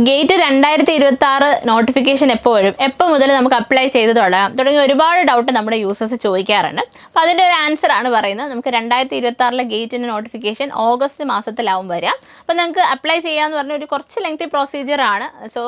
Gate 2026 notification എപ്പോൾ വരും, എപ്പോൾ മുതൽ നമുക്ക് അപ്ലൈ ചെയ്ത് തുടങ്ങി ഒരുപാട് ഡൗട്ട് നമ്മുടെ യൂസേഴ്സ് ചോദിക്കാറുണ്ട്. അപ്പോൾ അതിൻ്റെ ഒരു ആൻസർ ആണ് പറയുന്നത്. നമുക്ക് 2026 ഗേറ്റിൻ്റെ നോട്ടിഫിക്കേഷൻ ഓഗസ്റ്റ് മാസത്തിലാവും വരിക. അപ്പോൾ നമുക്ക് അപ്ലൈ ചെയ്യാമെന്ന് പറഞ്ഞ ഒരു കുറച്ച് ലെങ്തി പ്രൊസീജിയർ ആണ്. സോ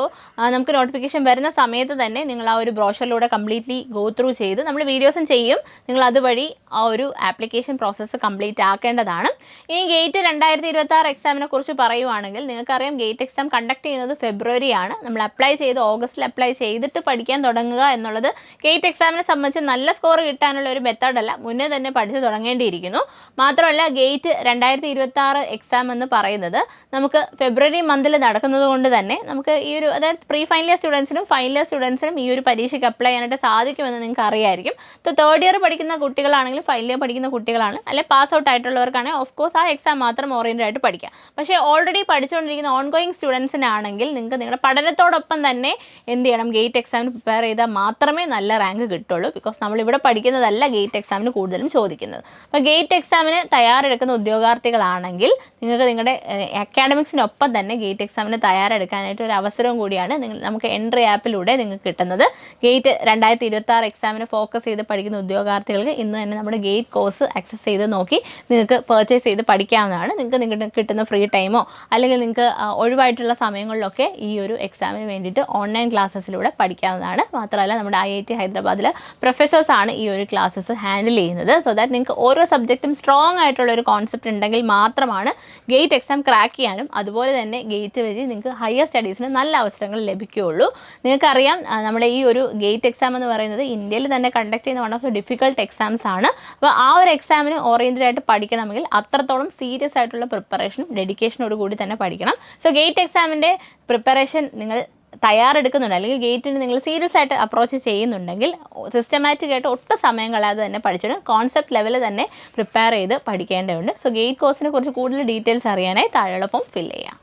നമുക്ക് നോട്ടിഫിക്കേഷൻ വരുന്ന സമയത്ത് തന്നെ നിങ്ങൾ ആ ഒരു ബ്രോഷറിലൂടെ കംപ്ലീറ്റ്ലി ഗോ ത്രൂ ചെയ്ത് നമ്മൾ വീഡിയോസും ചെയ്യും. നിങ്ങൾ അതുവഴി ആ ഒരു ആപ്ലിക്കേഷൻ പ്രോസസ്സ് കംപ്ലീറ്റ് ആക്കേണ്ടതാണ്. ഇനി ഗേറ്റ് 2026 എക്സാമിനെ കുറിച്ച് പറയുവാണെങ്കിൽ നിങ്ങൾക്കറിയാം, ഗേറ്റ് എക്സാം കണ്ടക്ട് ചെയ്യുന്നത് ഫെബ്രുവരിയാണ്. നമ്മൾ അപ്ലൈ ചെയ്ത് ഓഗസ്റ്റിൽ അപ്ലൈ ചെയ്തിട്ട് പഠിക്കാൻ തുടങ്ങുക എന്നുള്ളത് ഗേറ്റ് എക്സാമിനെ സംബന്ധിച്ച് നല്ല സ്കോർ കിട്ടാനുള്ള ഒരു മെത്തേഡല്ല, മുന്നേ തന്നെ പഠിച്ച് തുടങ്ങേണ്ടിയിരിക്കുന്നു. മാത്രമല്ല ഗേറ്റ് 2026 എക്സാം എന്ന് പറയുന്നത് നമുക്ക് ഫെബ്രുവരി മന്തിൽ നടക്കുന്നത് കൊണ്ട് തന്നെ നമുക്ക് ഈ ഒരു, അതായത് പ്രീ ഫൈനൽ ഇയർ സ്റ്റുഡൻസിനും ഫൈനൽ ഇയർ സ്റ്റുഡൻസിനും ഈ ഒരു പരീക്ഷയ്ക്ക് അപ്ലൈ ചെയ്യാനായിട്ട് സാധിക്കുമെന്ന് നിങ്ങൾക്ക് അറിയായിരിക്കും. ഇപ്പോൾ തേർഡ് ഇയർ പഠിക്കുന്ന കുട്ടികളാണെങ്കിലും ഫൈനൽ ഇയർ പഠിക്കുന്ന കുട്ടികളാണ്, അല്ലെങ്കിൽ പാസ് ഔട്ട് ആയിട്ടുള്ളവർക്കാണെങ്കിൽ ഓഫ് കോഴ്സ് ആ എക്സാം മാത്രം ഓറിയൻറ്റഡ് ആയിട്ട് പഠിക്കാം. പക്ഷേ ഓൾറെഡി പഠിച്ചുകൊണ്ടിരിക്കുന്ന ഓൺഗോയിങ് സ്റ്റുഡൻസിനാണെങ്കിൽ നിങ്ങൾക്ക് നിങ്ങളുടെ പഠനത്തോടൊപ്പം തന്നെ എന്ത് ചെയ്യണം, ഗേറ്റ് എക്സാമിന് പ്രിപ്പയർ ചെയ്താൽ മാത്രമേ നല്ല റാങ്ക് കിട്ടുള്ളൂ. ബിക്കോസ് നമ്മളിവിടെ പഠിക്കുന്നതല്ല ഗേറ്റ് എക്സാമിന് കൂടുതലും ചോദിക്കുന്നത്. അപ്പോൾ ഗേറ്റ് എക്സാമിന് തയ്യാറെടുക്കുന്ന ഉദ്യോഗാർത്ഥികളാണെങ്കിൽ നിങ്ങൾക്ക് നിങ്ങളുടെ അക്കാഡമിക്സിനൊപ്പം തന്നെ ഗേറ്റ് എക്സാമിന് തയ്യാറെടുക്കാനായിട്ട് ഒരു അവസരവും കൂടിയാണ് നമുക്ക് എൻട്രി ആപ്പിലൂടെ നിങ്ങൾക്ക് കിട്ടുന്നത്. ഗേറ്റ് 2026 എക്സാമിന് ഫോക്കസ് ചെയ്ത് പഠിക്കുന്ന ഉദ്യോഗാർത്ഥികൾക്ക് ഇന്ന് തന്നെ നമ്മുടെ ഗേറ്റ് കോഴ്സ് ആക്സസ് ചെയ്ത് നോക്കി നിങ്ങൾക്ക് പർച്ചേസ് ചെയ്ത് പഠിക്കാവുന്നതാണ്. നിങ്ങൾക്ക് കിട്ടുന്ന ഫ്രീ ടൈമോ അല്ലെങ്കിൽ നിങ്ങൾക്ക് ഒഴിവായിട്ടുള്ള സമയങ്ങളിലൊക്കെ ഈ ഒരു എക്സാമിന് വേണ്ടിയിട്ട് ഓൺലൈൻ ക്ലാസ്സസിലൂടെ പഠിക്കാവുന്നതാണ്. മാത്രമല്ല നമ്മുടെ IIT ഹൈദരാബാദിലെ പ്രൊഫസേഴ്സാണ് ഈ ഒരു ക്ലാസ്സസ് ഹാൻഡിൽ ചെയ്യുന്നത്. സോ ദാറ്റ് നിങ്ങൾക്ക് ഓരോ സബ്ജക്റ്റും സ്ട്രോങ് ആയിട്ടുള്ള ഒരു കോൺസെപ്റ്റ് ഉണ്ടെങ്കിൽ മാത്രമാണ് ഗേറ്റ് എക്സാം ക്രാക്ക് ചെയ്യാനും അതുപോലെ തന്നെ ഗേറ്റ് വഴി നിങ്ങൾക്ക് ഹയർ സ്റ്റഡീസിന് നല്ല അവസരങ്ങൾ ലഭിക്കുകയുള്ളൂ. നിങ്ങൾക്കറിയാം, നമ്മുടെ ഈ ഒരു ഗേറ്റ് എക്സാം എന്ന് പറയുന്നത് ഇന്ത്യയിൽ തന്നെ കണ്ടക്ട് ചെയ്യുന്ന one of the difficult exams ആണ്. അപ്പോൾ ആ ഒരു എക്സാമിന് ഓറിയൻറ്റഡ് ആയിട്ട് പഠിക്കണമെങ്കിൽ അത്രത്തോളം സീരിയസ് ആയിട്ടുള്ള പ്രിപ്പറേഷനും ഡെഡിക്കേഷനോട് കൂടി തന്നെ പഠിക്കണം. സോ ഗേറ്റ് എക്സാമിൻ്റെ പ്രിപ്പറേഷൻ നിങ്ങൾ തയ്യാറെടുക്കുന്നുണ്ട്, അല്ലെങ്കിൽ ഗേറ്റിന് നിങ്ങൾ സീരിയസ് ആയിട്ട് അപ്രോച്ച് ചെയ്യുന്നുണ്ടെങ്കിൽ സിസ്റ്റമാറ്റിക് ആയിട്ട് ഒട്ടും സമയം കളയാതെ തന്നെ പഠിച്ചിട്ട് കോൺസെപ്റ്റ് ലെവലിൽ തന്നെ പ്രിപ്പയർ ചെയ്ത് പഠിക്കേണ്ടതുണ്ട്. സോ ഗേറ്റ് കോഴ്സിനെ കുറിച്ച് കൂടുതൽ ഡീറ്റെയിൽസ് അറിയാനായി താഴെയുള്ള ഫോം ഫിൽ ചെയ്യാം.